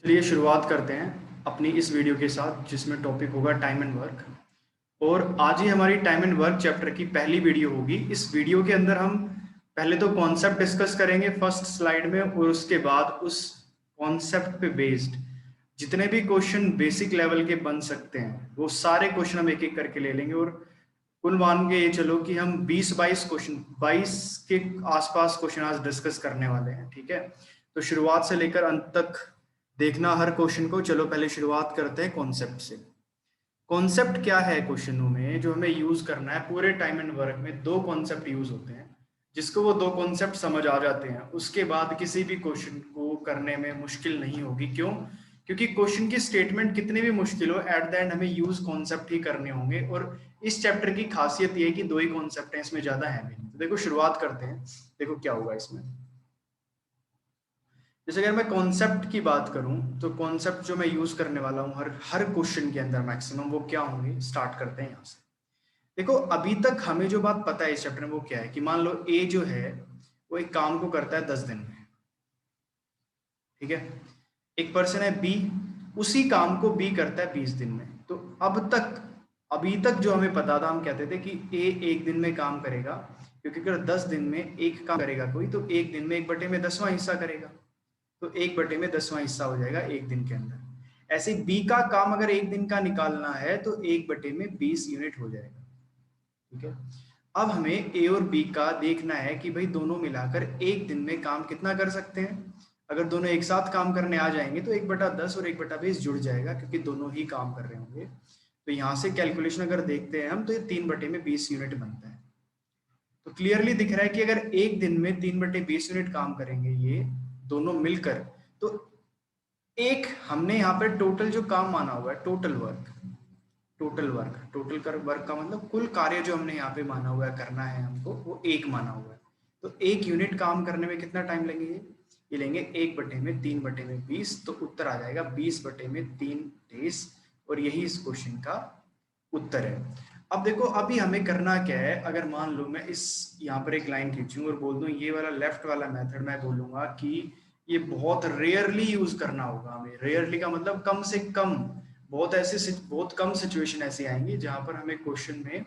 चलिए शुरुआत करते हैं अपनी इस वीडियो के साथ जिसमें टॉपिक होगा टाइम एंड वर्क। और आज ही हमारी टाइम एंड वर्क चैप्टर की पहली वीडियो होगी। इस वीडियो के अंदर हम पहले तो कॉन्सेप्ट डिस्कस करेंगे फर्स्ट स्लाइड में, और उसके बाद उस कॉन्सेप्ट पे बेस्ड जितने भी क्वेश्चन बेसिक लेवल के बन सकते हैं वो सारे क्वेश्चन हम एक एक करके ले लेंगे। और कुल मान के ये चलो कि हम 20-22 क्वेश्चन 22 के आसपास क्वेश्चन आज डिस्कस करने वाले हैं। ठीक है, तो शुरुआत से लेकर अंत तक देखना हर क्वेश्चन को। चलो पहले शुरुआत करते हैं कॉन्सेप्ट से। कॉन्सेप्ट क्या है क्वेश्चनों में जो हमें यूज करना है? पूरे टाइम एंड वर्क में दो कॉन्सेप्ट यूज होते हैं। जिसको वो दो कॉन्सेप्ट समझ आ जाते हैं उसके बाद किसी भी क्वेश्चन को करने में मुश्किल नहीं होगी। क्यों? क्योंकि क्वेश्चन की स्टेटमेंट कितने भी मुश्किल हो, एट द एंड हमें यूज कॉन्सेप्ट ही करने होंगे। और इस चैप्टर की खासियत ये है कि दो ही कॉन्सेप्ट हैं, इसमें ज्यादा है भी नहीं। तो देखो शुरुआत करते हैं। देखो क्या होगा इसमें। जैसे अगर मैं कॉन्सेप्ट की बात करूं तो कॉन्सेप्ट जो मैं यूज करने वाला हूं हर हर क्वेश्चन के अंदर मैक्सिमम वो क्या होंगे, स्टार्ट करते हैं यहाँ से। देखो अभी तक हमें जो बात पता है इस चैप्टर में वो क्या है कि मान लो ए जो है वो एक काम को करता है 10 दिन में। ठीक है, एक पर्सन है बी, उसी काम को बी करता है 20 दिन में। तो अभी तक जो हमें पता था, हम कहते थे कि ए एक दिन में काम करेगा, क्योंकि अगर 10 दिन में एक काम करेगा कोई तो एक दिन में 1/10वां हिस्सा करेगा। तो 1/10वां हिस्सा हो जाएगा एक दिन के अंदर। ऐसे बी का काम अगर एक दिन का निकालना है तो 1/20 यूनिट हो जाएगा। ठीक है, अब हमें ए और बी का देखना है कि भाई दोनों मिलाकर एक दिन में काम कितना कर सकते हैं। अगर दोनों एक साथ काम करने आ जाएंगे तो 1/10 और 1/20 जुड़ जाएगा, क्योंकि दोनों ही काम कर रहे होंगे। तो यहाँ से कैलकुलेशन अगर देखते हैं हम तो ये 3/20 यूनिट बनता है। तो क्लियरली दिख रहा है कि अगर एक दिन में 3/20 यूनिट काम करेंगे ये दोनों मिलकर, तो एक हमने यहाँ पे टोटल जो काम माना हुआ है, टोटल कर वर्क का मतलब कुल कार्य जो हमने यहाँ पे माना हुआ है करना है हमको, वो एक माना हुआ है। तो एक यूनिट काम करने में कितना टाइम लगेगा? ये लेंगे 1/3/20, तो उत्तर आ जाएगा 20/3 डेज। और यही इस क्वेश्चन का उत्तर है। अब देखो अभी हमें करना क्या है। अगर मान लो मैं इस यहाँ पर एक लाइन खींचूं और बोल दूं ये वाला लेफ्ट वाला मेथड, मैं बोलूंगा कि ये बहुत रेयरली यूज करना होगा हमें। रेयरली का मतलब कम से कम, बहुत कम सिचुएशन ऐसी आएंगी जहां पर हमें क्वेश्चन में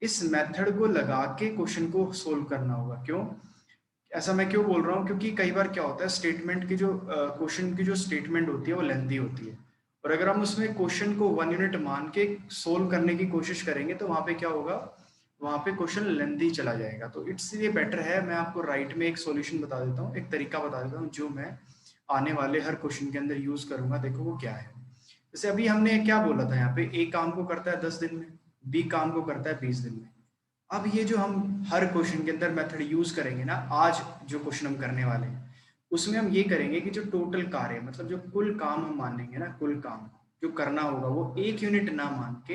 इस मेथड को लगा के क्वेश्चन को सोल्व करना होगा। क्यों ऐसा मैं क्यों बोल रहा हूँ? क्योंकि कई बार क्या होता है, स्टेटमेंट की जो क्वेश्चन की जो स्टेटमेंट होती है वो लेंथी होती है। और अगर हम उसमें क्वेश्चन को 1 यूनिट मान के सोल्व करने की कोशिश करेंगे तो वहां पे क्या होगा, वहां पे क्वेश्चन लेंथी चला जाएगा। तो इसलिए बेटर है मैं आपको राइट में एक सॉल्यूशन बता देता हूँ, एक तरीका बता देता हूँ जो मैं आने वाले हर क्वेश्चन के अंदर यूज करूंगा। देखो वो क्या है। जैसे अभी हमने क्या बोला था, यहाँ पे ए काम को करता है 10 दिन में, बी काम को करता है 20 दिन में। अब ये जो हम हर क्वेश्चन के अंदर मेथड यूज करेंगे ना, आज जो क्वेश्चन हम करने वाले हैं उसमें हम ये करेंगे कि जो टोटल कार्य मतलब जो कुल काम हम मानेंगे ना, कुल काम जो करना होगा वो 1 यूनिट ना मान के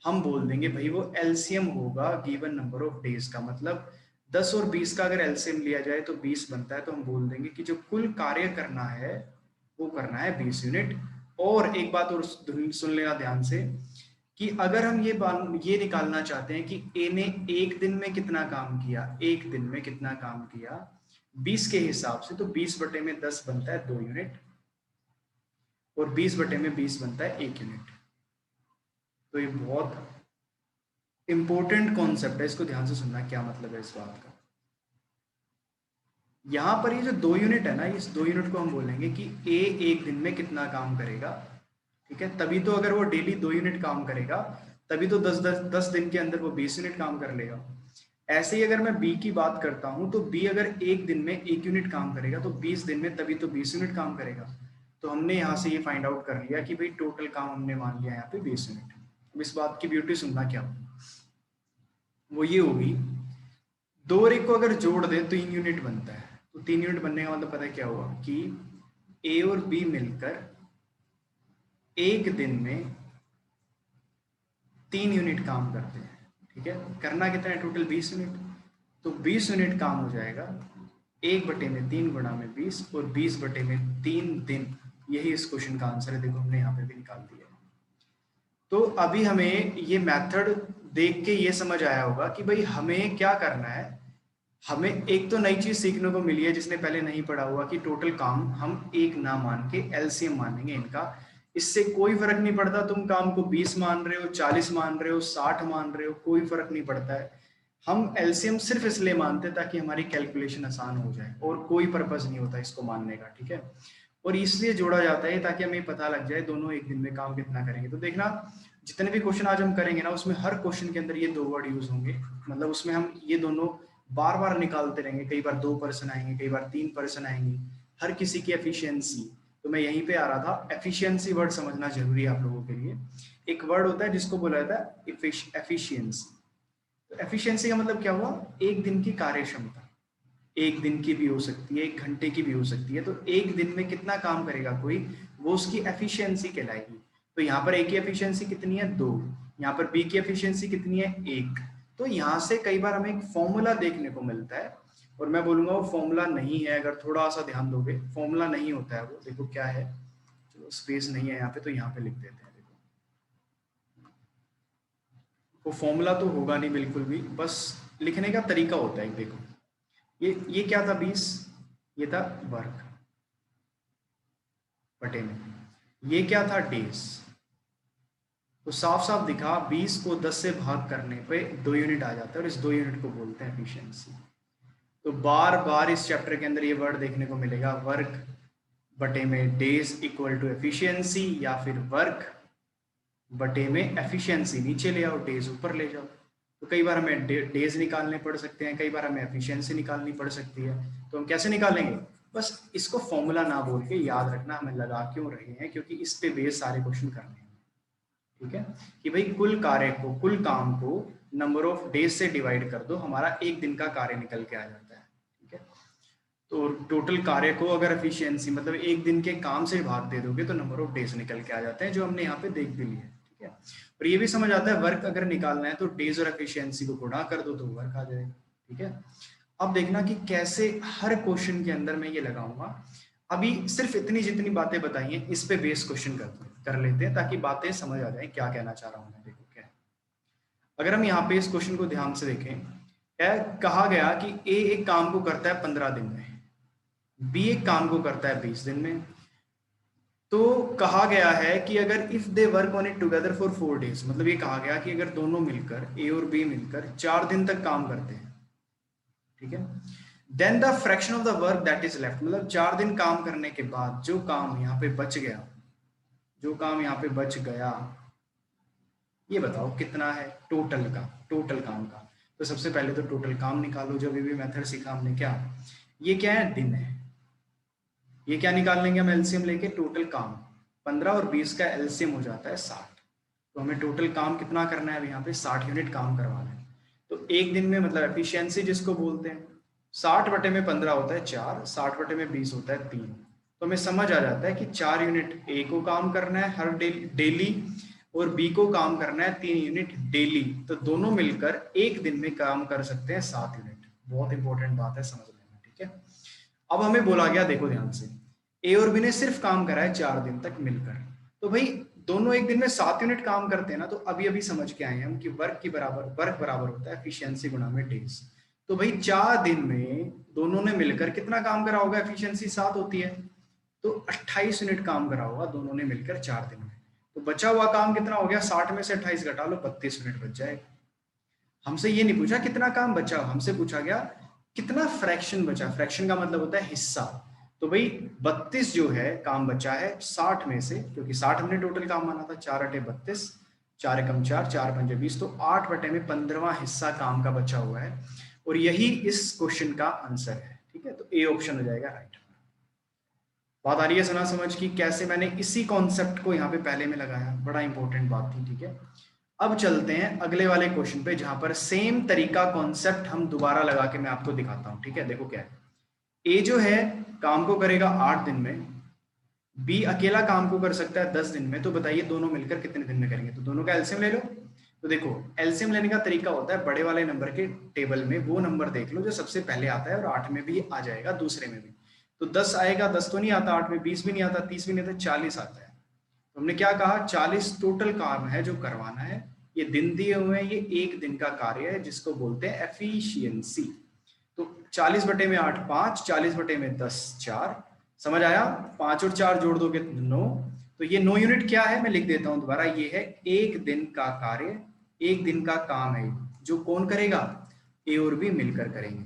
हम बोल देंगे भाई वो एलसीएम होगा गिवन नंबर ऑफ डेज का। मतलब 10 और 20 का अगर एलसीएम लिया जाए तो 20 बनता है। तो हम बोल देंगे कि जो कुल कार्य करना है वो करना है 20 यूनिट। और एक बात और सुन लेना ध्यान से कि अगर हम ये निकालना चाहते हैं कि ए ने एक दिन में कितना काम किया, एक दिन में कितना काम किया 20 के हिसाब से, तो 20/10 बनता है 2 यूनिट, और 20/20 बनता है 1 यूनिट। तो ये बहुत इंपॉर्टेंट कॉन्सेप्ट है, इसको ध्यान से सुनना क्या मतलब है इस बात का। यहाँ पर ये जो 2 यूनिट है ना, इस 2 यूनिट को हम बोलेंगे कि ए एक दिन में कितना काम करेगा। ठीक है, तभी तो अगर वो डेली 2 यूनिट काम करेगा तभी तो 10 दिन के अंदर वो 20 यूनिट काम कर लेगा। ऐसे ही अगर मैं बी की बात करता हूं तो बी अगर एक दिन में 1 यूनिट काम करेगा तो 20 दिन में तभी तो 20 यूनिट काम करेगा। तो हमने यहाँ से ये फाइंड आउट कर लिया कि भाई टोटल काम हमने मान लिया यहाँ पे 20 यूनिट। अब इस बात की ब्यूटी सुनना क्या होगी, वो ये होगी, दो और एक को अगर जोड़ दे तो 3 यूनिट बनता है। तो 3 यूनिट बनने का मतलब पता है क्या हुआ कि ए और बी मिलकर एक दिन में 3 यूनिट काम करते हैं। ठीक है, करना कितना है टोटल 20 यूनिट। तो 20 यूनिट काम हो जाएगा 1/3 × 20 और 20/3 दिन। यही इस क्वेश्चन का आंसर है। देखो हमने यहाँ पे भी निकाल दिया। तो अभी हमें ये मेथड देख के ये समझ आया होगा कि भाई हमें क्या करना है। हमें एक तो नई चीज सीखने को मिली है जिसने पहले नहीं पढ़ा हुआ, कि टोटल काम हम एक ना मान के एलसीएम मानेंगे इनका। इससे कोई फर्क नहीं पड़ता तुम काम को 20 मान रहे हो, 40 मान रहे हो, 60 मान रहे हो, कोई फर्क नहीं पड़ता है। हम एलसीएम सिर्फ इसलिए मानते हैं ताकि हमारी कैलकुलेशन आसान हो जाए, और कोई पर्पज नहीं होता इसको मानने का, ठीक है। और इसलिए जोड़ा जाता है ताकि हमें पता लग जाए दोनों एक दिन में काम कितना करेंगे। तो देखना, जितने भी क्वेश्चन आज हम करेंगे ना, उसमें हर क्वेश्चन के अंदर ये दो वर्ड यूज होंगे, मतलब उसमें हम ये दोनों बार बार निकालते रहेंगे। कई बार 2% आएंगे, कई बार 3% आएंगे, हर किसी की एफिशिएंसी। तो मैं यहीं पे आ रहा था, एफिशिएंसी वर्ड समझना जरूरी है आप लोगों के लिए। एक वर्ड होता है जिसको बोला जाता है एफिशिएंसी। तो एफिशिएंसी का मतलब क्या हुआ? एक दिन की कार्य क्षमता। एक दिन की भी हो सकती है, 1 घंटे की भी हो सकती है। तो एक दिन में कितना काम करेगा कोई, वो उसकी एफिशिएंसी कहलाएगी। तो यहाँ पर ए की एफिशिएंसी कितनी है? 2। यहाँ पर बी की एफिशिएंसी कितनी है? 1। तो यहाँ से कई बार हमें एक फॉर्मूला देखने को मिलता है, और मैं बोलूंगा वो फॉर्मूला नहीं है। अगर थोड़ा सा ध्यान दोगे, फॉर्मूला नहीं होता है वो। देखो क्या है, चलो स्पेस नहीं है यहाँ पे तो यहाँ पे लिख देते हैं। देखो, वो फॉर्मूला तो होगा नहीं बिल्कुल भी, बस लिखने का तरीका होता है। देखो, ये क्या था? 20। ये था वर्क बटे में। ये क्या था? डेज। तो साफ साफ दिखा, 20 को 10 से भाग करने पे 2 यूनिट आ जाता है, और इस 2 यूनिट को बोलते हैं एफिशिएंसी। तो बार बार इस चैप्टर के अंदर ये वर्ड देखने को मिलेगा, वर्क बटे में डेज इक्वल टू एफिशिएंसी, या फिर वर्क बटे में एफिशिएंसी नीचे ले आओ, डेज ऊपर ले जाओ। तो कई बार हमें डेज निकालने पड़ सकते हैं, कई बार हमें एफिशिएंसी निकालनी पड़ सकती है। तो हम कैसे निकालेंगे? बस इसको फॉर्मूला ना बोल के याद रखना, हमें लगा क्यों रहे हैं, क्योंकि इस पे बेस सारे क्वेश्चन करने हैं, ठीक है। कि भाई कुल कार्य को, कुल काम को नंबर ऑफ डेज से डिवाइड कर दो, हमारा एक दिन का कार्य निकल के आ जाता है, ठीक है। तो टोटल कार्य को अगर एफिशिएंसी मतलब एक दिन के काम से भाग दे दोगे तो नंबर ऑफ डेज निकल के आ जाते हैं, जो हमने यहाँ पे देख भी लिया है, ठीक है। और ये भी समझ आता है, वर्क अगर निकालना है तो डेज और एफिशिएंसी को गुणा कर दो तो वर्क आ जाएगा, ठीक है। अब देखना कि कैसे हर क्वेश्चन के अंदर मैं ये लगाऊंगा। अभी सिर्फ इतनी जितनी बातें बताई हैं इस पे बेस क्वेश्चन कर लेते हैं, ताकि बातें समझ आ जाए क्या कहना चाह रहा हूं मैं। देखो क्या है, अगर हम यहाँ पे इस क्वेश्चन को ध्यान से देखें, क्या कहा गया कि ए एक काम को करता है 15 दिन में, बी एक काम को करता है 20 दिन में। तो कहा गया है कि अगर if they work on it together for 4 days, मतलब ये कहा गया कि अगर दोनों मिलकर, ए और बी मिलकर 4 दिन तक काम करते हैं, ठीक है, then the fraction of the work that is left, मतलब 4 दिन काम करने के बाद जो काम यहाँ पे बच गया, जो काम यहाँ पे बच गया, ये बताओ कितना है टोटल का, टोटल काम का। तो सबसे पहले तो टोटल काम निकालो, जो भी मेथड सीखा हमने। क्या ये क्या है? दिन है। ये क्या निकाल लेंगे हम एलसीएम लेके? टोटल काम। 15 और 20 का एलसीएम हो जाता है 60। तो हमें टोटल काम कितना करना है? अब यहाँ पे 60 यूनिट काम करवाना है। तो एक दिन में मतलब एफिशिएंसी जिसको बोलते हैं, 60 बटे में 15 होता है 4, 60 बटे में 20 होता है 3। तो हमें समझ आ जाता है कि 4 यूनिट ए को काम करना है हर डेली, और बी को काम करना है 3 यूनिट डेली। तो दोनों मिलकर एक दिन में काम कर सकते हैं 7 यूनिट। बहुत इंपॉर्टेंट बात है, समझ लेना, ठीक है। अब हमें बोला गया, देखो ध्यान से, ए और बी ने सिर्फ काम करा है 4 दिन तक मिलकर। तो भाई दोनों एक दिन में 7 यूनिट काम करते हैं ना, तो अभी अभी समझ के आए हैं हम कि वर्क बराबर होता है एफिशिएंसी गुणा में डेज। तो भाई 4 दिन में दोनों ने मिलकर कितना काम करा होगा? एफिशिएंसी 7 होती है, तो 28 यूनिट काम करा होगा दोनों ने मिलकर 4 दिन में। तो बचा हुआ काम कितना हो गया? 60 में से 28 घटा लो, 32 यूनिट बच जाएगा। हमसे ये नहीं पूछा कितना काम बचा, हमसे पूछा गया कितना फ्रैक्शन बचा। फ्रैक्शन का मतलब होता है हिस्सा। तो भाई 32 जो है काम बचा है 60 में से, क्योंकि 60 हमने टोटल काम माना था। 4 अटे 32, 4 एकम 4, 4 पंजे 20, तो 8 बटे में 15वां हिस्सा काम का बचा हुआ है, और यही इस क्वेश्चन का आंसर है, ठीक है। तो ए ऑप्शन हो जाएगा राइट। बात आ रही है सना समझ की कैसे मैंने इसी कॉन्सेप्ट को यहाँ पे पहले में लगाया? बड़ा इंपॉर्टेंट बात थी, ठीक है। अब चलते हैं अगले वाले क्वेश्चन पे, जहां पर सेम तरीका कॉन्सेप्ट हम दोबारा लगा के मैं आपको दिखाता हूं, ठीक है। देखो क्या है, ए जो है काम को करेगा 8 दिन में, बी अकेला काम को कर सकता है 10 दिन में। तो बताइए दोनों मिलकर कितने दिन में करेंगे? तो दोनों का एलसीएम ले लो। तो देखो एलसीएम लेने का तरीका होता है, बड़े वाले नंबर के टेबल में वो नंबर देख लो जो सबसे पहले आता है, और 8 में भी आ जाएगा, दूसरे में भी। तो 10 आएगा, 10 तो नहीं आता 8 में, 20 भी नहीं आता, 30 भी नहीं आता, 40 आता है। तो हमने क्या कहा? 40 टोटल काम है जो करवाना है। ये दिन दिए हुए हैं, ये एक दिन का कार्य है जिसको बोलते हैं एफिशिएंसी। तो 40 बटे में 8 5, 40 बटे में 10 4, समझ आया? 5 और 4 जोड़ दोगे 9। तो ये 9 यूनिट क्या है, मैं लिख देता हूं दोबारा, ये है एक दिन का कार्य, एक दिन का काम है, जो कौन करेगा, ए और बी मिलकर करेंगे।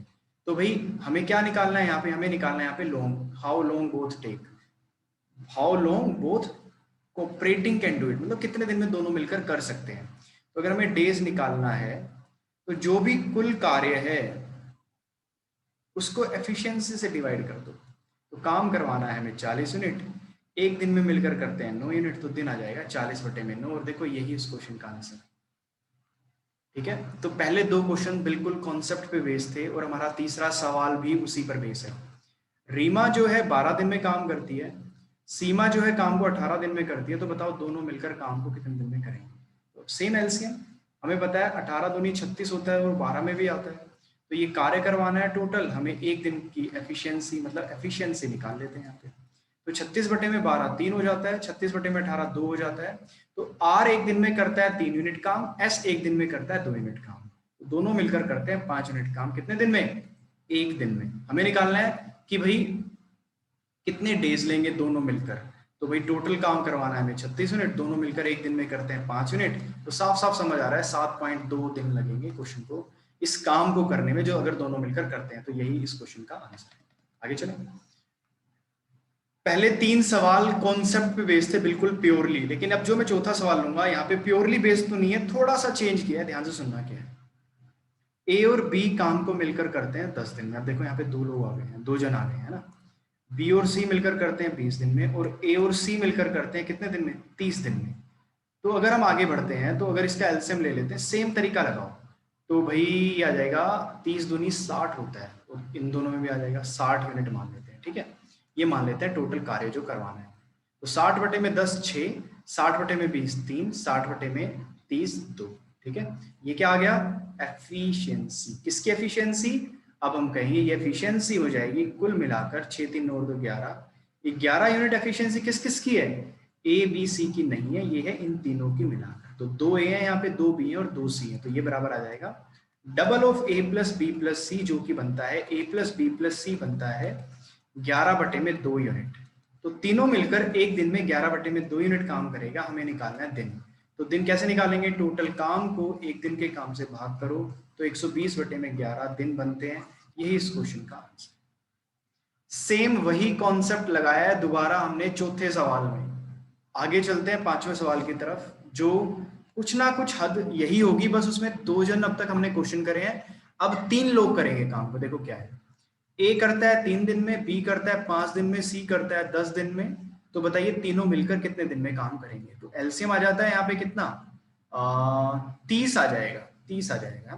तो भाई हमें क्या निकालना है यहाँ पे, हमें निकालना है यहाँ पे long, how long both take, how long both cooperating can do it, मतलब कितने दिन में दोनों मिलकर कर सकते हैं। तो अगर हमें डेज निकालना है तो जो भी कुल कार्य है उसको एफिशिएंसी से डिवाइड कर दो। तो काम करवाना है हमें 40 यूनिट, एक दिन में मिलकर करते हैं 9 यूनिट, तो दिन आ जाएगा 40 बटे में 9। और देखो यही इस क्वेश्चन का आंसर, ठीक है। तो पहले दो क्वेश्चन बिल्कुल कॉन्सेप्ट पे बेस्ड थे और हमारा तीसरा सवाल भी उसी पर बेस है। रीमा जो है 12 दिन में काम करती है, सीमा जो है काम को 18 दिन में करती है, तो बताओ दोनों मिलकर काम को कितने दिन में करेंगे। तो सेम एलसीएम हमें पता है 18 दूनी 36 होता है और 12 में भी आता है। तो ये कार्य करवाना है टोटल, हमें एक दिन की एफिशिएंसी मतलब एफिशिएंसी निकाल लेते हैं यहाँ पे। तो 36 बटे में 12 3 हो जाता है, 36 बटे में 18 2 हो जाता है। तो आर एक दिन में करता है 3 यूनिट काम, एस एक दिन में करता है 2 यूनिट काम, तो दोनों मिलकर करते हैं 5 यूनिट काम, कितने दिन में, एक दिन में। हमें निकालना है कि भाई कितने डेज लेंगे दोनों मिलकर। तो भाई टोटल काम करवाना है हमें 36 यूनिट, दोनों मिलकर एक दिन में करते हैं 5 यूनिट, तो साफ साफ समझ आ रहा है 7.2 दिन लगेंगे क्वेश्चन को इस काम को करने में, जो अगर दोनों मिलकर करते हैं। तो यही इस क्वेश्चन का आंसर है। आगे चलें। पहले 3 सवाल कॉन्सेप्ट पे बेस्ड थे बिल्कुल प्योरली, लेकिन अब जो मैं चौथा सवाल लूंगा यहाँ पे प्योरली बेस्ड तो नहीं है, थोड़ा सा चेंज किया है, ध्यान से सुनना क्या है। ए और बी काम को मिलकर करते हैं 10 दिन में। अब देखो यहाँ पे 2 लोग आ गए हैं, 2 जन आ गए हैं ना। बी और सी मिलकर करते हैं 20 दिन में, और ए और सी मिलकर करते हैं कितने दिन में, 30 दिन में। तो अगर हम आगे बढ़ते हैं तो अगर इसका एलसीएम ले लेते हैं, सेम तरीका लगाओ, तो भाई आ जाएगा 30 दूनी 60 होता है, और इन दोनों में भी आ जाएगा 60 यूनिट मान लेते हैं, ठीक है। ये मान लेते हैं टोटल कार्य जो करवाना है। तो 60 बटे में 10 6, 60 बटे में 20 3, 60 बटे में 30 2, ठीक है। ये क्या आ गया, एफिशिएंसी। किसकी एफिशिएंसी, अब हम कहेंगे ये एफिशिएंसी हो जाएगी कुल मिलाकर 6 3 9 2 11, 11 यूनिट एफिशिएंसी किस किस की है, ए बी सी की नहीं है, ये है इन तीनों की मिलाकर। तो 2 ए है यहाँ पे, 2 बी है और 2 सी है, तो ये बराबर आ जाएगा double of A plus B plus C, जो कि बनता है A plus B plus C बनता है 11 बटे में 2 यूनिट। तो तीनों मिलकर एक दिन में 11 बटे में 2 यूनिट काम करेगा। हमें निकालना है दिन। तो दिन कैसे निकालेंगे, टोटल काम को एक दिन के काम से भाग करो, तो 120 बटे में 11 दिन बनते हैं। यही इस क्वेश्चन का आंसर। सेम वही कॉन्सेप्ट लगाया है दोबारा हमने चौथे सवाल में। आगे चलते हैं 5वें सवाल की तरफ, जो कुछ ना कुछ हद यही होगी, बस उसमें 2 जन अब तक हमने क्वेश्चन करे हैं, अब 3 लोग करेंगे काम को। देखो क्या है, ए करता है 3 दिन में, बी करता है 5 दिन में, सी करता है 10 दिन में। तो बताइए तीनों मिलकर कितने दिन में काम करेंगे। तो एलसीएम आ जाता है यहाँ पे कितना, 30 आ जाएगा, 30 आ जाएगा।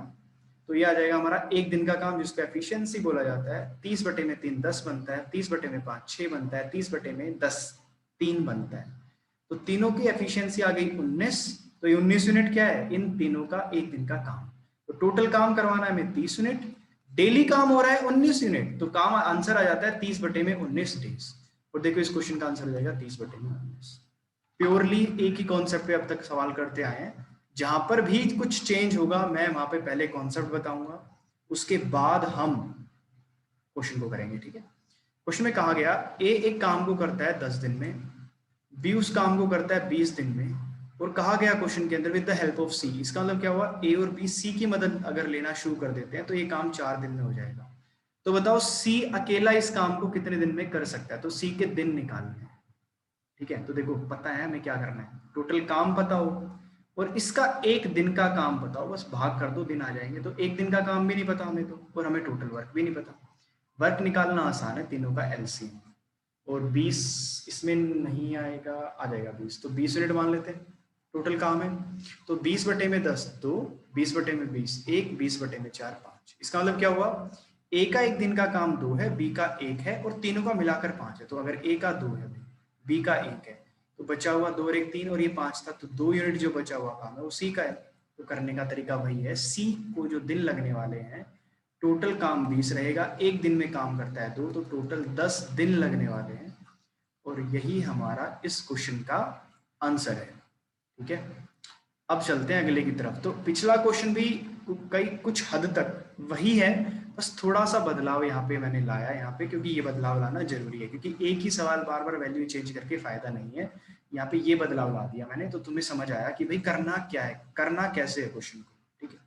तो ये आ जाएगा हमारा एक दिन का काम, जिसको एफिशिएंसी बोला जाता है। 30 बटे में 3 10 बनता है, 30 बटे में 5 6 बनता है, 30 बटे में 10 3 बनता है। तो तीनों की एफिशिएंसी आ गई 19। तो ये 19 यूनिट क्या है, इन तीनों का एक दिन का काम। तो टोटल काम करवाना है हमें 30 यूनिट, डेली काम हो रहा है 19 यूनिट, तो काम आंसर आ जाता है 30 बटे में 19 डेज। और देखो इस क्वेश्चन का आंसर हो जाएगा 30 बटे में 19। प्योरली एक ही कॉन्सेप्ट पे अब तक सवाल करते आए हैं। जहां पर भी कुछ चेंज होगा मैं वहां पे पहले कॉन्सेप्ट बताऊंगा, उसके बाद हम क्वेश्चन को करेंगे, ठीक है। क्वेश्चन में कहा गया ए एक काम को करता है 10 दिन में, बी उस काम को करता है 20 दिन में, और कहा गया क्वेश्चन के अंदर विद द हेल्प ऑफ सी। इसका मतलब क्या हुआ, ए और बी सी की मदद अगर लेना शुरू कर देते हैं तो ये काम 4 दिन में हो जाएगा। तो बताओ सी अकेला इस काम को कितने दिन में कर सकता है। तो सी के दिन निकालने हैं, ठीक है। तो देखो पता है हमें क्या करना है, टोटल काम पता हो और इसका एक दिन का काम पता हो, बस भाग कर दो दिन आ जाएंगे। तो एक दिन का काम भी नहीं पता हमें तो, और हमें टोटल वर्क भी नहीं पता। वर्क निकालना आसान है, तीनों का एलसीएम। और 20 इसमें नहीं आएगा, आ जाएगा 20, तो 20 यूनिट मान लेते हैं टोटल काम है। तो 20 बटे में 10 2, 20 बटे में 20 1, 20 बटे में 4 5। इसका मतलब क्या हुआ, ए का एक दिन का काम 2 है, बी का 1 है, और तीनों का मिलाकर 5 है। तो अगर ए का 2 है, बी का 1 है, तो बचा हुआ 2 और 1 3, और ये 5 था, तो 2 यूनिट जो बचा हुआ काम है वो सी का है। तो करने का तरीका वही है, सी को जो दिन लगने वाले हैं, टोटल काम 20 रहेगा, एक दिन में काम करता है 2, तो टोटल 10 दिन लगने वाले हैं। और यही हमारा इस क्वेश्चन का आंसर है, ठीक है। अब चलते हैं अगले की तरफ। तो पिछला क्वेश्चन भी कई कुछ हद तक वही है, बस थोड़ा सा बदलाव यहाँ पे मैंने लाया यहाँ पे, क्योंकि ये बदलाव लाना जरूरी है, क्योंकि एक ही सवाल बार बार वैल्यू चेंज करके फायदा नहीं है। यहाँ पे ये बदलाव ला दिया मैंने, तो तुम्हें समझ आया कि भाई करना क्या है, करना कैसे है क्वेश्चन को। ठीक है,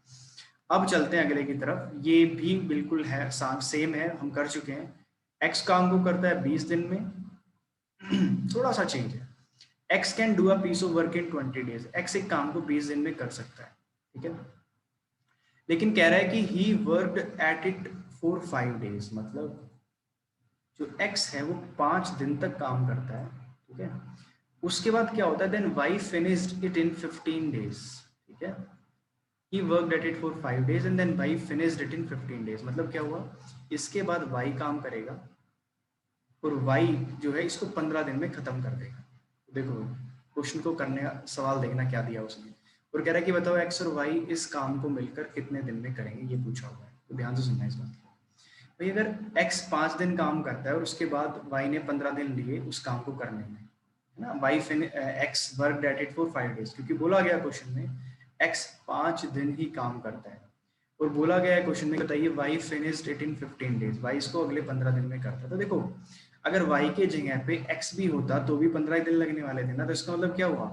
अब चलते हैं अगले की तरफ। ये भी बिल्कुल है सेम है, हम कर चुके हैं। एक्स काम को करता है 20 दिन में। थोड़ा सा चेंज है, X can do a piece of work in 20 days. X एक काम को 20 दिन में कर सकता है, ठीक है, लेकिन कह रहा है कि ही worked at it for 5 days, मतलब जो एक्स है वो 5 दिन तक काम करता है, ठीक है। उसके बाद क्या होता है, then why finished it in 15 days, ठीक है। He worked at it for 5 days and then why finished it in 15 days, मतलब क्या हुआ, इसके बाद वाई काम करेगा और वाई जो है इसको 15 दिन में खत्म कर देगा। देखो क्वेश्चन को करने का सवाल देखना क्या दिया उसने, और कह रहा है कि बताओ एक्स और वाई इस काम को मिलकर कितने दिन में करेंगे, ये पूछा हुआ है। तो ध्यान से सुनना इस बात को भाई। अगर एक्स 5 दिन काम करता है और उसके बाद वाई ने 15 दिन लिए उस काम को करने में, है ना, why X work at it for 5 days, क्योंकि बोला गया क्वेश्चन में एक्स 5 दिन ही काम करता है, और बोला गया है क्वेश्चन में बताइए why finished it in 15 days, why इसको अगले 15 दिन में करता है। तो देखो अगर y के जगह पे x भी होता तो भी 15 दिन लगने वाले थे ना, तो इसका मतलब क्या हुआ,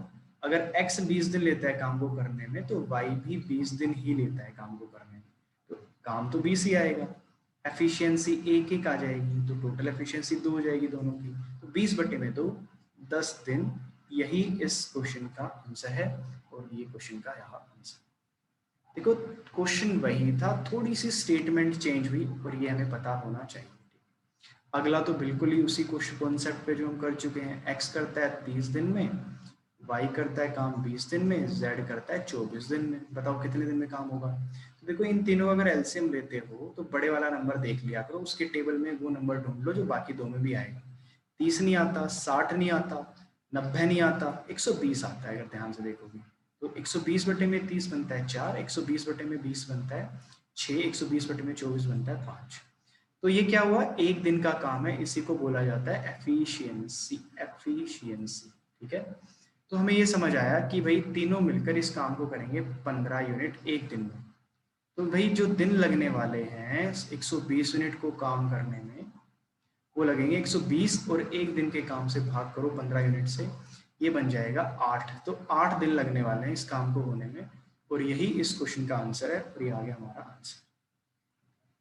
अगर x 20 दिन लेता है काम को करने में तो y भी 20 दिन ही लेता है काम को करने में, तो काम तो 20 ही आएगा। एफिशिएंसी एक एक आ जाएगी, तो टोटल एफिशिएंसी 2 हो जाएगी दोनों की, तो 20/2 10 दिन, यही इस क्वेश्चन का आंसर है, और ये क्वेश्चन का यहाँ आंसर। देखो क्वेश्चन वही था, थोड़ी सी स्टेटमेंट चेंज हुई, और ये हमें पता होना चाहिए। अगला तो बिल्कुल ही उसी क्वेश्चन कॉन्सेप्ट पे जो हम कर चुके हैं, x करता है 30 दिन में, y करता है काम 20 दिन में, z करता है 24 दिन में। बताओ कितने दिन में काम होगा। तो देखो इन तीनों अगर एलसीएम लेते हो तो बड़े वाला नंबर देख लिया करो, उसके टेबल में वो नंबर ढूंढ लो जो बाकी दो में भी आएगा। 30 नहीं आता, 60 नहीं आता, 90 नहीं आता, 120 आता है अगर ध्यान से देखोगे। तो 120/30 बनता है 4, 120/20 बनता है 6, 120/24 बनता है 5। तो ये क्या हुआ, एक दिन का काम है, इसी को बोला जाता है एफिशिएंसी। एफिशिएंसी, ठीक है। तो हमें ये समझ आया कि भाई तीनों मिलकर इस काम को करेंगे 15 यूनिट एक दिन में। तो भाई जो दिन लगने वाले हैं 120 यूनिट को काम करने में, वो लगेंगे 120, और एक दिन के काम से भाग करो 15 यूनिट से, ये बन जाएगा 8। तो 8 दिन लगने वाले हैं इस काम को होने में, और यही इस क्वेश्चन का आंसर है, और ये आ गया हमारा आंसर।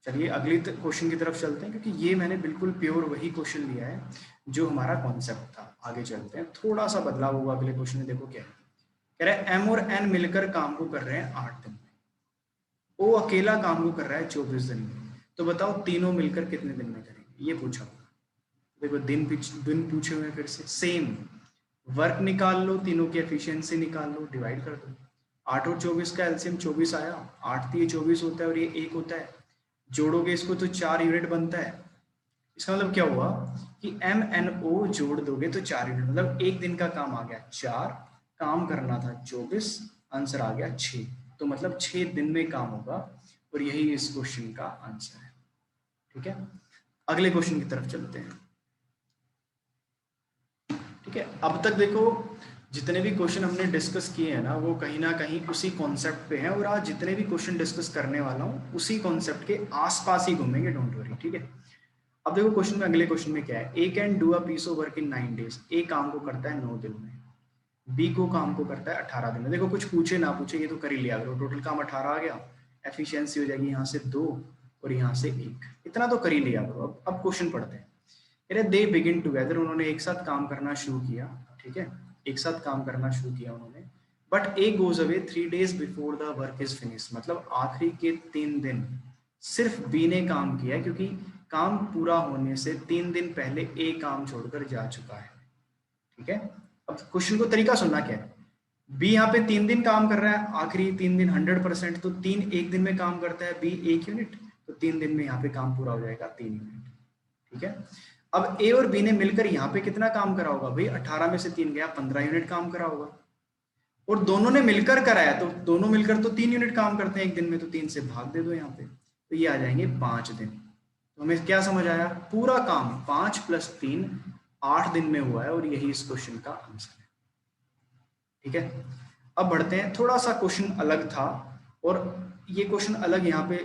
चलिए अगली क्वेश्चन की तरफ चलते हैं, क्योंकि ये मैंने बिल्कुल प्योर वही क्वेश्चन लिया है जो हमारा कॉन्सेप्ट था। आगे चलते हैं, थोड़ा सा बदलाव होगा अगले क्वेश्चन में। देखो क्या है, कह रहा है एम और एन मिलकर काम को कर रहे हैं 8 दिन में, ओ अकेला काम को कर रहा है 24 दिन में, तो बताओ तीनों मिलकर कितने दिन में करेंगे, ये पूछा हुआ। देखो दिन पूछे हुए, फिर से सेम वर्क निकाल लो, तीनों की एफिशिएंसी निकाल लो, डिवाइड कर दो। 8 और 24 का एलसीएम 24 आया, 8 3 24 होता है और ये 1 होता है, जोड़ोगे इसको तो 4 यूनिट बनता है। इसका मतलब क्या हुआ कि एम एन ओ जोड़ दोगे तो 4 यूनिट, मतलब एक दिन का काम आ गया 4, काम करना था 24, आंसर आ गया 6, तो मतलब 6 दिन में काम होगा, और यही इस क्वेश्चन का आंसर है। ठीक है, अगले क्वेश्चन की तरफ चलते हैं। ठीक है, अब तक देखो जितने भी क्वेश्चन हमने डिस्कस किए हैं ना कहीं उसी कॉन्सेप्ट पे हैं, और आज जितने भी क्वेश्चन डिस्कस करने वाला हूँ उसी कॉन्सेप्ट के आसपास ही घूमेंगे, डोंट वरी। ठीक है, अब देखो क्वेश्चन में, अगले क्वेश्चन में क्या है, A can do a piece of work in 9 days. A काम को करता है 9 दिन में, बी को काम को करता है 18 दिन में। देखो कुछ पूछे ना पूछे ये तो कर ही लिया करो, टोटल काम 18 आ गया, एफिशिएंसी हो जाएगी यहाँ से 2 और यहाँ से 1, इतना तो कर ही लिया करो। अब क्वेश्चन पढ़ते हैं। दे बिगिन टुगेदर, उन्होंने एक साथ काम करना शुरू किया। ठीक है, एक साथ काम करना शुरू किया उन्होंने, but A goes away 3 days before the work is finish, मतलब आखिरी के 3 दिन सिर्फ बी ने काम किया, क्योंकि काम पूरा होने से 3 दिन पहले ए काम छोड़कर जा चुका है। ठीक है, अब क्वेश्चन को तरीका सुनना क्या है, बी यहाँ पे 3 दिन काम कर रहा है, आखिरी 3 दिन 100%, तो 3 एक दिन में काम करता है बी 1 यूनिट, तो 3 दिन में यहाँ पे काम पूरा हो जाएगा 3 यूनिट। ठीक है, अब ए और बी ने मिलकर यहाँ पे कितना काम करा होगा भाई, 18 में से 3 गया, 15 यूनिट काम करा होगा, और दोनों ने मिलकर कराया, तो दोनों मिलकर तो 3 यूनिट काम करते हैं एक दिन में, तो 3 से भाग दे दो यहाँ पे, तो ये आ जाएंगे 5 दिन। तो हमें क्या समझ आया, पूरा काम 5 + 3 8 दिन में हुआ है, और यही इस क्वेश्चन का आंसर है। ठीक है, अब बढ़ते हैं, थोड़ा सा क्वेश्चन अलग था, और ये क्वेश्चन अलग यहाँ पे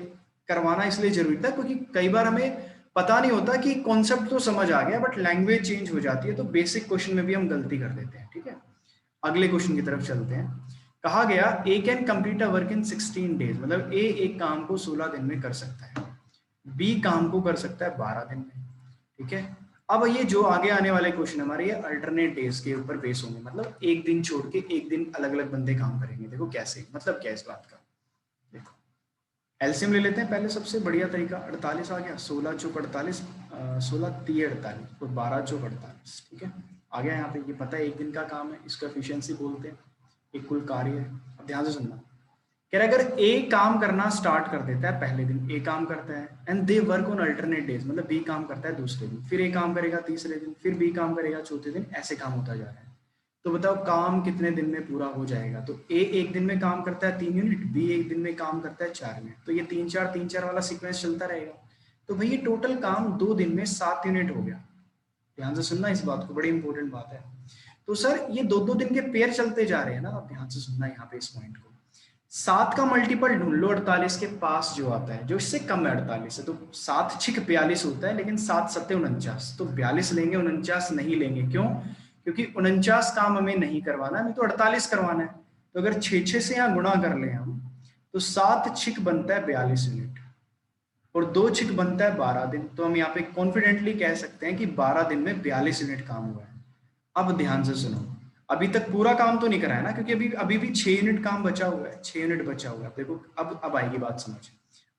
करवाना इसलिए जरूरी था क्योंकि कई बार हमें पता नहीं होता कि कॉन्सेप्ट तो समझ आ गया बट लैंग्वेज चेंज हो जाती है, तो बेसिक क्वेश्चन में भी हम गलती कर देते हैं। ठीक है, अगले क्वेश्चन की तरफ चलते हैं। कहा गया A can complete a work in 16 days, मतलब ए एक काम को 16 दिन में कर सकता है, बी काम को कर सकता है 12 दिन में। ठीक है, अब ये जो आगे आने वाले क्वेश्चन हमारे ये अल्टरनेट डेज के ऊपर बेस होंगे, मतलब एक दिन छोड़ के एक दिन अलग अलग बंदे काम करेंगे। देखो कैसे, मतलब क्या इस बात का, देखो एलसीएम ले लेते हैं पहले, सबसे बढ़िया तरीका 48 आ गया, 16 चौक 48, 16 3 48 तो 12 चौक 48। ठीक है, आ गया यहाँ पे, ये पता है एक दिन का काम है, इसको एफिशिएंसी बोलते हैं, एक कुल कार्य है। अब ध्यान से सुनना, कह रहा है अगर ए काम करना स्टार्ट कर देता है पहले दिन, ए काम करता है and they work on alternate days, मतलब बी काम करता है दूसरे दिन, फिर ए काम करेगा तीसरे दिन, फिर बी काम करेगा चौथे दिन, ऐसे काम होता जा रहा है। तो बताओ काम कितने दिन में पूरा हो जाएगा? तो ए एक दिन में काम करता है 3 यूनिट, बी एक दिन में काम करता है 4 यूनिट, तो ये 3 4 वाला सीक्वेंस चलता रहेगा। तो भाई ये टोटल काम 2 दिन में 7 यूनिट हो गया। ध्यान से सुनना इस बात को, बड़ी इंपॉर्टेंट बात है। तो सर ये 2 2 दिन के पेयर चलते जा रहे हैं ना, आप ध्यान से सुनना यहाँ पे इस पॉइंट को। 7 का मल्टीपल ढूंढ लो 48 के पास जो आता है, जो इससे कम है 48 है, तो 7 6 42 होता है, लेकिन 7 7 49, तो 42 लेंगे, 49 नहीं लेंगे। क्यों? क्योंकि 49 काम हमें नहीं करवाना, हमें तो 48 करवाना है। तो अगर 6 6 से यहाँ गुणा कर ले हम, तो 7 6 बनता है 42 यूनिट और 2 6 बनता है 12 दिन। तो हम यहाँ पे कॉन्फिडेंटली कह सकते हैं कि 12 दिन में 42 यूनिट काम हुआ है। अब ध्यान से सुनो, अभी तक पूरा काम तो नहीं करा है ना, क्योंकि अभी अभी भी 6 यूनिट काम बचा हुआ है, 6 यूनिट बचा हुआ है। देखो अब आएगी बात समझ,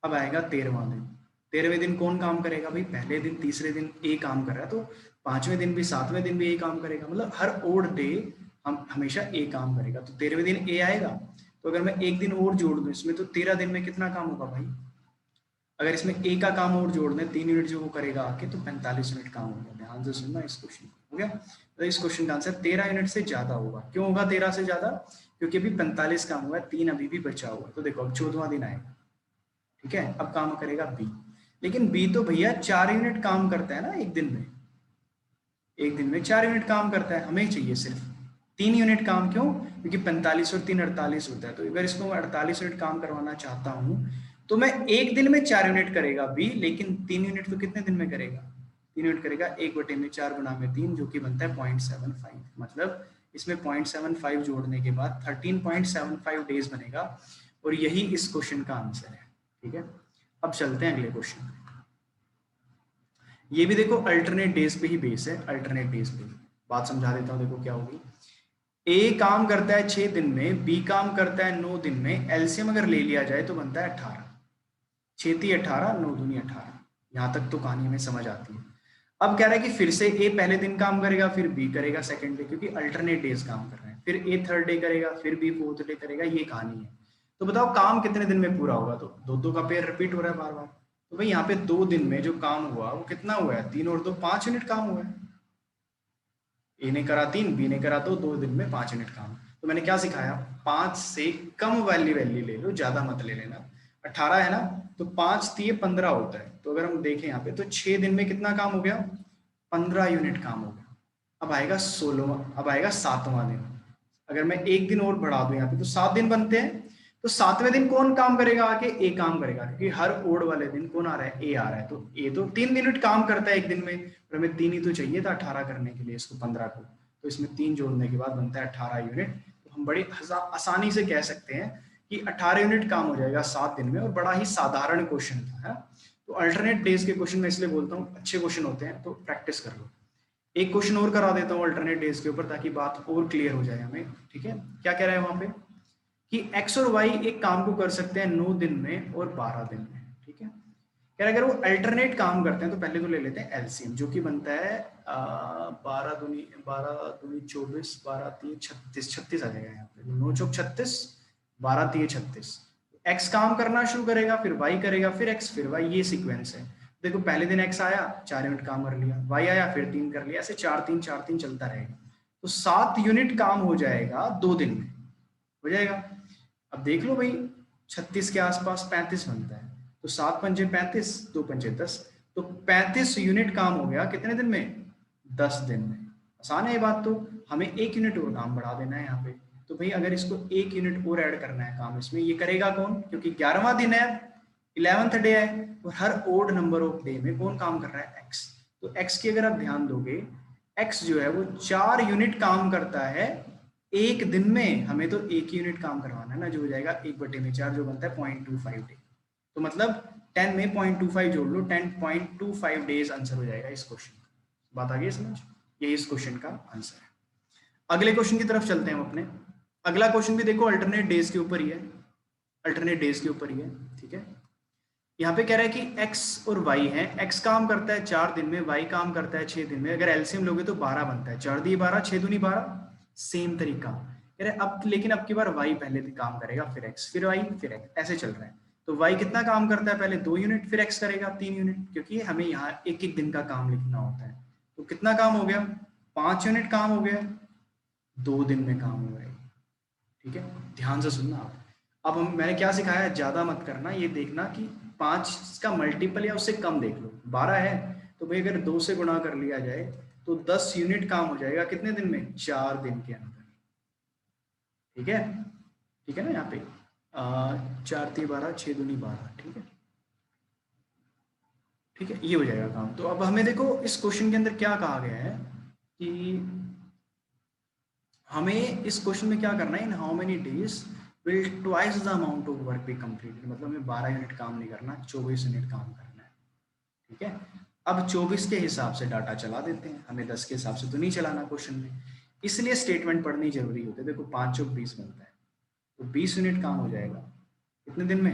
अब आएगा 13वां दिन। 13वें दिन कौन काम करेगा भाई? पहले दिन तीसरे दिन ए काम कर रहा है, तो 5वें दिन भी 7वें दिन भी ए काम करेगा, मतलब हर ओड डे हम हमेशा ए काम करेगा। तो 13वें दिन ए आएगा, तो अगर मैं एक दिन और जोड़ दूं इसमें, तो 13 दिन में कितना काम होगा भाई? अगर इसमें ए का काम और जोड़ दें 3 यूनिट जो वो करेगा आके, तो 45 यूनिट काम होगा। ध्यान से सुनना इस क्वेश्चन को, हो गया? तो इस क्वेश्चन का आंसर 13 यूनिट से ज्यादा होगा। क्यों होगा 13 से ज्यादा? क्योंकि अभी 45 काम हुआ है, 3 अभी भी बचा हुआ है। तो देखो अब 14वां दिन आएगा, ठीक है, अब काम करेगा बी, लेकिन बी तो भैया 4 यूनिट काम करता है ना एक दिन में, एक दिन में 4 यूनिट काम करता है, हमें चाहिए सिर्फ 3 यूनिट काम। क्यों? क्योंकि 45 और 3 48 होता है, तो अगर इसको मैं 48 यूनिट काम करवाना चाहता हूँ, तो मैं एक दिन में 4 यूनिट करेगा बी, लेकिन 3 यूनिट तो कितने दिन में करेगा? 3 यूनिट करेगा 1/4 गुना में 3, जो कि बनता है 0.75। मतलब इसमें 0.75 जोड़ने के बाद 13.75 डेज बनेगा, और यही इस क्वेश्चन का आंसर है। ठीक है, अब चलते हैं अगले क्वेश्चन पे। ये भी देखो अल्टरनेट डेज पे ही बेस है, अल्टरनेट डेज पे बात समझा देता हूँ। देखो क्या होगी, ए काम करता है 6 दिन में, बी काम करता है 9 दिन में, एलसीएम अगर ले लिया जाए तो बनता है 18। 6 3 18, 9 दूनी 18। यहां तक तो कहानी हमें समझ आती है। अब कह रहा है कि फिर से ए पहले दिन काम करेगा, फिर बी करेगा सेकंड डे, क्योंकि अल्टरनेट डेज काम कर रहे हैं, फिर ए थर्ड डे करेगा, फिर बी फोर्थ डे करेगा, ये कहानी है। तो बताओ काम कितने दिन में पूरा होगा? तो 2 2 का पेयर रिपीट हो रहा है बार बार, तो भाई यहाँ पे 2 दिन में जो काम हुआ वो कितना हुआ है? 3 और 2 5 यूनिट काम हुआ है। ए ने करा 3, बी ने करा 2, 2 दिन में 5 यूनिट काम। तो मैंने क्या सिखाया? 5 से कम वैल्यू ले लो, ज्यादा मत ले लेना। 18 है ना, तो 5 3 15 होता है। तो अगर हम देखें यहाँ पे, तो 6 दिन में कितना काम हो गया? 15 यूनिट काम हो गया। अब आएगा 16वां, अब आएगा 7वां दिन। अगर मैं एक दिन और बढ़ा दूं यहाँ पे, तो 7 दिन बनते हैं। तो 7वें दिन कौन काम करेगा आके? ए काम करेगा, क्योंकि हर ओड वाले दिन कौन आ रहा है? ए आ रहा है। तो ए तो 3 यूनिट काम करता है एक दिन में, और हमें 3 ही तो चाहिए था 18 करने के लिए इसको 15 को, तो इसमें 3 जोड़ने के बाद बनता है 18 यूनिट। तो हम बड़ी आसानी से कह सकते हैं कि 18 यूनिट काम हो जाएगा 7 दिन में, और बड़ा ही साधारण क्वेश्चन था है? तो अल्टरनेट डेज के क्वेश्चन मैं इसलिए बोलता हूँ अच्छे क्वेश्चन होते हैं, तो प्रैक्टिस कर लो। एक क्वेश्चन और करा देता हूँ अल्टरनेट डेज के ऊपर, ताकि बात और क्लियर हो जाए हमें। ठीक है, क्या कह रहा है वहां पे कि एक्स और वाई एक काम को कर सकते हैं 9 दिन में और 12 दिन में। ठीक है, कह रहा है अगर वो अल्टरनेट काम करते हैं, तो पहले तो ले लेते हैं एलसीएम, जो कि बनता है 12 दूनी 24, 12 3 36, 36 आ जाएगा यहाँ पे, 9 चौक 36, 12 3 36। एक्स काम करना शुरू करेगा, फिर वाई करेगा, फिर एक्स, फिर वाई, ये सीक्वेंस है। देखो पहले दिन एक्स आया, 4 यूनिट काम कर लिया, वाई आया, फिर 3 कर लिया, ऐसे 4 3 4 3 चलता रहेगा। तो 7 यूनिट काम हो जाएगा 2 दिन में, हो जाएगा। अब देख लो भाई, 36 के आसपास 35 बनता है, तो 7 पंजे 35, 2 पंजे 10, तो 35 यूनिट काम हो गया कितने दिन में? 10 दिन में। आसान है ये बात। तो हमें 1 यूनिट और काम बढ़ा देना है यहाँ पे। तो भाई अगर इसको 1 यूनिट और ऐड करना है काम इसमें, ये करेगा कौन? क्योंकि 11वां दिन है, 11th डे है और हर ओड नंबर ऑफ डे में कौन काम कर रहा है, x। तो x की अगर आप ध्यान दोगे, x जो है वो 4 यूनिट काम करता है एक दिन में, हमें तो एक यूनिट काम करवाना है ना, जो हो जाएगा 1/4 जो बनता है 0.25 डे। तो मतलब 10 में 0.25 जोड़ लो, 10.25 डेज आंसर हो जाएगा इस क्वेश्चन का। बात आ गई समझ, ये इस क्वेश्चन का आंसर है। अगले क्वेश्चन की तरफ चलते हैं हम अपने। अगला क्वेश्चन भी देखो अल्टरनेट डेज के ऊपर ही है, अल्टरनेट डेज के ऊपर ही है, ठीक है। यहाँ पे कह रहा है कि x और y है, x काम करता है 4 दिन में, y काम करता है 6 दिन में। अगर एलसीएम लोगे तो 12 बनता है, 4 दिए 12, 6 दूनी 12, सेम तरीका कह रहे अब, लेकिन अब की बार y पहले काम करेगा, फिर x, फिर y, फिर x, ऐसे चल रहा है। तो y कितना काम करता है, पहले 2 यूनिट, फिर x करेगा 3 यूनिट, क्योंकि हमें यहाँ एक एक दिन का काम लिखना होता है। तो कितना काम हो गया, 5 यूनिट काम हो गया, 2 दिन में काम हो गया, ठीक है। ध्यान से सुनना आप। अब मैंने क्या सिखाया है, ज्यादा मत करना, ये देखना कि 5 का मल्टीपल या उससे कम देख लो। 12 है तो भाई अगर 2 से गुणा कर लिया जाए तो 10 यूनिट काम हो जाएगा कितने दिन में, 4 दिन के अंदर, ठीक है। ठीक है ना, यहाँ पे 4 3 12, 6 दूनी 12, ठीक है, ठीक है, ये हो जाएगा काम। तो अब हमें देखो इस क्वेश्चन के अंदर क्या कहा गया है कि हमें इस क्वेश्चन में क्या करना है, in how many days will twice the amount of work be completed. मतलब हमें 12 यूनिट काम नहीं करना, 24 यूनिट काम करना है, ठीक है। अब 24 के हिसाब से डाटा चला देते हैं, हमें 10 के हिसाब से तो नहीं चलाना क्वेश्चन में, इसलिए स्टेटमेंट पढ़नी जरूरी होती है। देखो 5 चौक 20 बनता है, तो 20 यूनिट काम हो जाएगा कितने दिन में,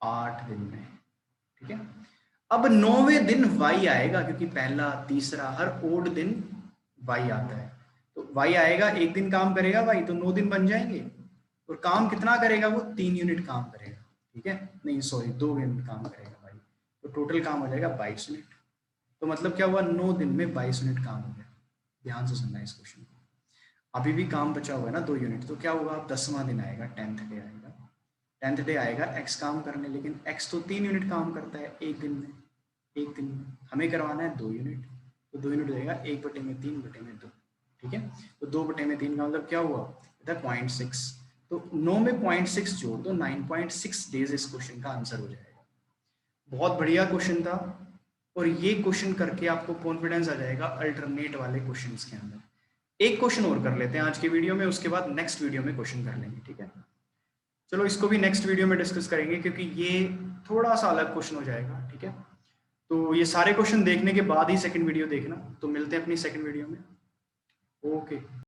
8 दिन में, ठीक है। अब 9वें दिन वाई आएगा, क्योंकि पहला तीसरा हर ओड दिन वाई आता है, तो वाई आएगा, एक दिन काम करेगा वाई, तो 9 दिन बन जाएंगे। और काम कितना करेगा वो, 3 यूनिट काम करेगा, ठीक है, नहीं सॉरी 2 यूनिट काम करेगा वाई, तो टोटल काम हो जाएगा 22 यूनिट। तो मतलब क्या हुआ, 9 दिन में 22 यूनिट काम हो गया। ध्यान से सुनना है इस क्वेश्चन को, अभी भी काम बचा हुआ है ना 2 यूनिट, तो क्या होगा, अब 10वां दिन आएगा, 10th डे आएगा, 10th डे आएगा एक्स काम करने, लेकिन एक्स तो 3 यूनिट काम करता है एक दिन में, एक दिन में हमें करवाना है 2 यूनिट, तो 2 यूनिट देगा 1/3/2, ठीक है। तो 2/3 का मतलब क्या हुआ, 0.6, तो 9 में 0.6 जोड़ दो, 9.6 डेज इस क्वेश्चन का आंसर हो जाएगा। बहुत बढ़िया क्वेश्चन था, और ये क्वेश्चन करके आपको कॉन्फिडेंस आ जाएगा अल्टरनेट वाले क्वेश्चंस के अंदर। एक क्वेश्चन और कर लेते हैं आज की वीडियो में, उसके बाद नेक्स्ट वीडियो में क्वेश्चन कर लेंगे, ठीक है। चलो इसको भी नेक्स्ट वीडियो में डिस्कस करेंगे, क्योंकि ये थोड़ा सा अलग क्वेश्चन हो जाएगा, ठीक है। तो ये सारे क्वेश्चन देखने के बाद ही सेकंड वीडियो देखना। तो मिलते हैं अपनी सेकंड वीडियो में, ओके।